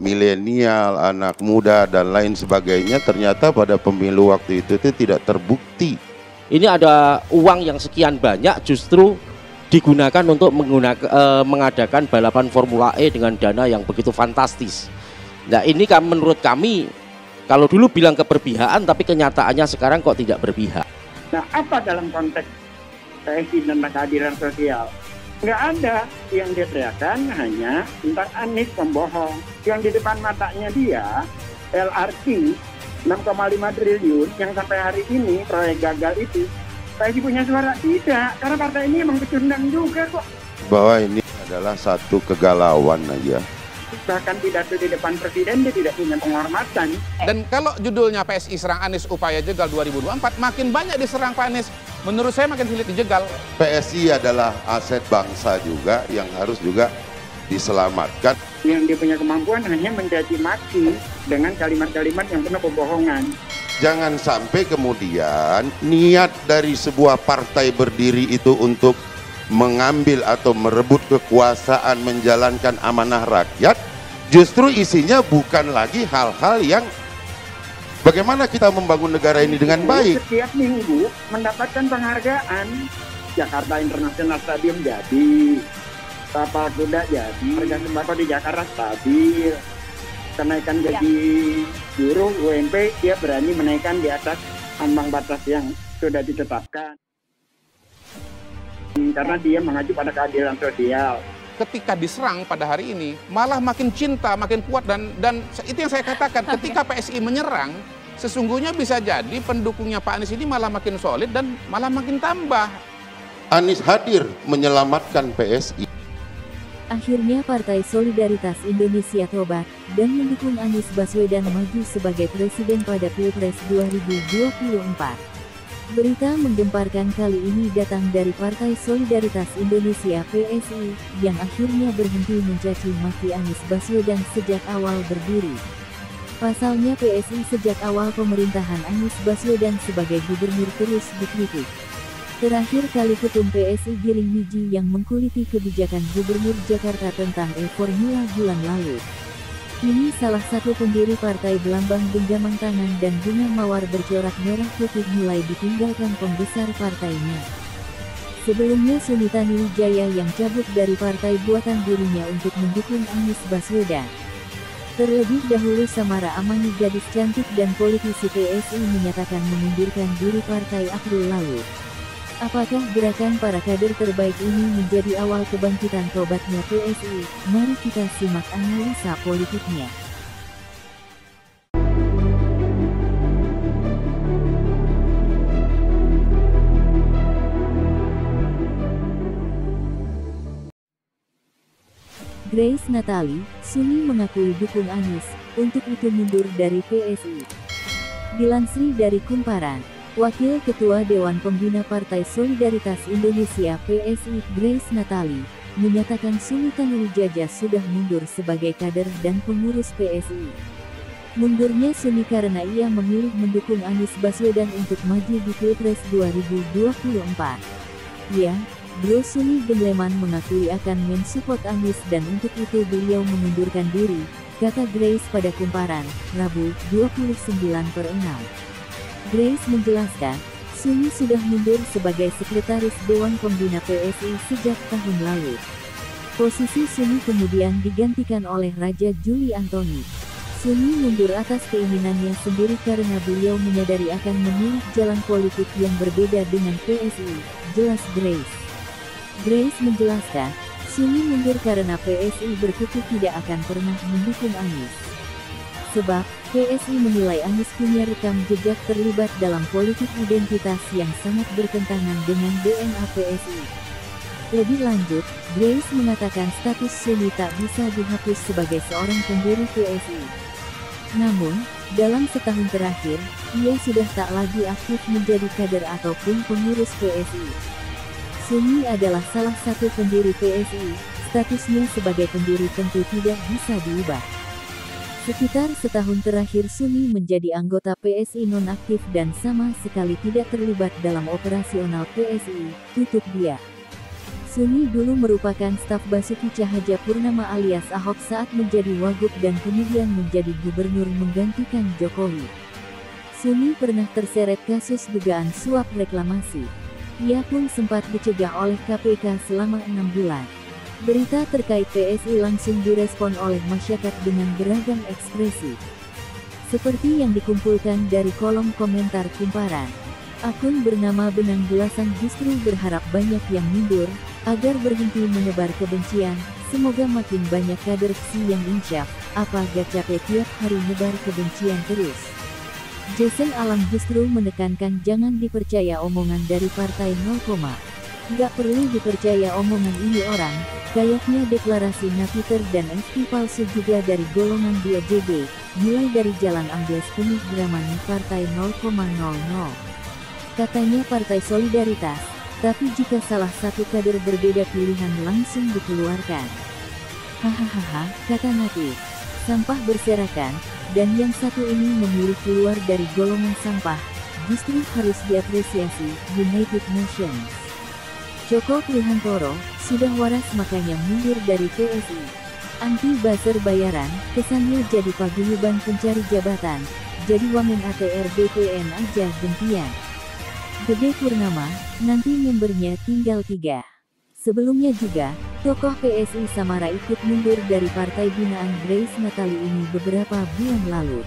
milenial, anak muda dan lain sebagainya, ternyata pada pemilu waktu itu tidak terbukti. Ini ada uang yang sekian banyak justru digunakan untuk mengadakan balapan Formula E dengan dana yang begitu fantastis. Nah ini kan menurut kami, kalau dulu bilang keberpihakan tapi kenyataannya sekarang kok tidak berpihak. Nah apa dalam konteks PSI dan keadilan sosial? Nggak ada. Yang dia teriakan hanya tentang Anies pembohong. Yang di depan matanya dia LRT 6,5 triliun yang sampai hari ini proyek gagal itu PSI punya suara? Tidak, karena partai ini emang pecundang juga kok. Bahwa ini adalah satu kegalauan aja. Bahkan pidato di depan presiden dia tidak punya penghormatan. Dan kalau judulnya PSI serang Anies upaya jegal 2024, makin banyak diserang Pak Anies. Menurut saya makin sulit dijegal. PSI adalah aset bangsa juga yang harus juga diselamatkan. Yang dia punya kemampuan hanya mencaci maki dengan kalimat-kalimat yang penuh kebohongan. Jangan sampai kemudian niat dari sebuah partai berdiri itu untuk mengambil atau merebut kekuasaan, menjalankan amanah rakyat, justru isinya bukan lagi hal-hal yang bagaimana kita membangun negara ini dengan baik. Setiap minggu mendapatkan penghargaan. Jakarta International Stadium jadi, kapal kuda jadi, harga sembako di Jakarta stabil, kenaikan gaji buruh UMP dia berani menaikkan di atas ambang batas yang sudah ditetapkan. Karena dia mengacu pada keadilan sosial. Ketika diserang pada hari ini, malah makin cinta, makin kuat dan itu yang saya katakan, ketika PSI menyerang, sesungguhnya bisa jadi pendukungnya Pak Anies ini malah makin solid dan malah makin tambah. Anies hadir menyelamatkan PSI. Akhirnya Partai Solidaritas Indonesia tobat dan mendukung Anies Baswedan maju sebagai presiden pada Pilpres 2024. Berita menggemparkan kali ini datang dari Partai Solidaritas Indonesia (PSI) yang akhirnya berhenti mencaci maki Anies Baswedan sejak awal berdiri. Pasalnya PSI sejak awal pemerintahan Anies Baswedan sebagai gubernur terus dikritik. Terakhir kali Ketum PSI Giring Niji yang mengkuliti kebijakan Gubernur Jakarta tentang e-formula bulan lalu. Kini salah satu pendiri partai Belambang Genggamang Tangan dan bunga mawar bercorak merah putih mulai ditinggalkan pembesar partainya. Sebelumnya Sunita Wijaya yang cabut dari partai buatan dirinya untuk mendukung Anies Baswedan. Terlebih dahulu Samara Amani gadis cantik dan politisi PSI menyatakan mengundurkan diri partai April lalu. Apakah gerakan para kader terbaik ini menjadi awal kebangkitan tobatnya PSI? Mari kita simak analisa politiknya. Grace Natali, Suni mengakui dukung Anies, untuk itu mundur dari PSI. Dilansir dari Kumparan, Wakil Ketua Dewan Pembina Partai Solidaritas Indonesia (PSI) Grace Natali menyatakan Sunita Wijaya sudah mundur sebagai kader dan pengurus PSI. Mundurnya Suni karena ia memilih mendukung Anies Baswedan untuk maju di Pilpres 2024. Ya, Bro Suni Gembleman mengakui akan mensupport Anies dan untuk itu beliau mengundurkan diri, kata Grace pada Kumparan, Rabu, 29/6. Grace menjelaskan, Suni sudah mundur sebagai Sekretaris Dewan Pembina PSI sejak tahun lalu. Posisi Suni kemudian digantikan oleh Raja Juli Antoni. Suni mundur atas keinginannya sendiri karena beliau menyadari akan memilih jalan politik yang berbeda dengan PSI, jelas Grace. Grace menjelaskan, Suni mundur karena PSI berkuku tidak akan pernah mendukung Anies. Sebab, PSI menilai Anies punya rekam jejak terlibat dalam politik identitas yang sangat bertentangan dengan DNA PSI. Lebih lanjut, Grace mengatakan status Suni tak bisa dihapus sebagai seorang pendiri PSI. Namun, dalam setahun terakhir, ia sudah tak lagi aktif menjadi kader ataupun pengurus PSI. Suni adalah salah satu pendiri PSI, statusnya sebagai pendiri tentu tidak bisa diubah. Sekitar setahun terakhir Suni menjadi anggota PSI nonaktif dan sama sekali tidak terlibat dalam operasional PSI, tutup dia. Suni dulu merupakan staf Basuki Cahayapurnama alias Ahok saat menjadi Wagub dan kemudian menjadi gubernur menggantikan Jokowi. Suni pernah terseret kasus dugaan suap reklamasi. Ia pun sempat dicegah oleh KPK selama 6 bulan. Berita terkait PSI langsung direspon oleh masyarakat dengan beragam ekspresi. Seperti yang dikumpulkan dari kolom komentar Kumparan. Akun bernama Benang Gelasang justru berharap banyak yang mundur, agar berhenti menebar kebencian. Semoga makin banyak kader PSI yang insyaf, apa gak capek tiap hari nebar kebencian terus. Jason Alam justru menekankan jangan dipercaya omongan dari partai 0, gak perlu dipercaya omongan ini orang, kayaknya deklarasi Napiter dan FP palsu juga dari golongan DJB, mulai dari jalan ambles penuh dramanya partai 0,00. Katanya Partai Solidaritas, tapi jika salah satu kader berbeda pilihan langsung dikeluarkan. Hahaha, kata Natif. Sampah berserakan, dan yang satu ini memilih keluar dari golongan sampah, justru harus diapresiasi, United Nations. Joko Prihantoro, sudah waras makanya mundur dari PSI. Anti buzzer bayaran, kesannya jadi paguyuban pencari jabatan, jadi wamen ATR BPN aja gentian. Gede Purnama, nanti membernya tinggal 3. Sebelumnya juga, tokoh PSI Samara ikut mundur dari partai binaan Grace Natali ini beberapa bulan lalu.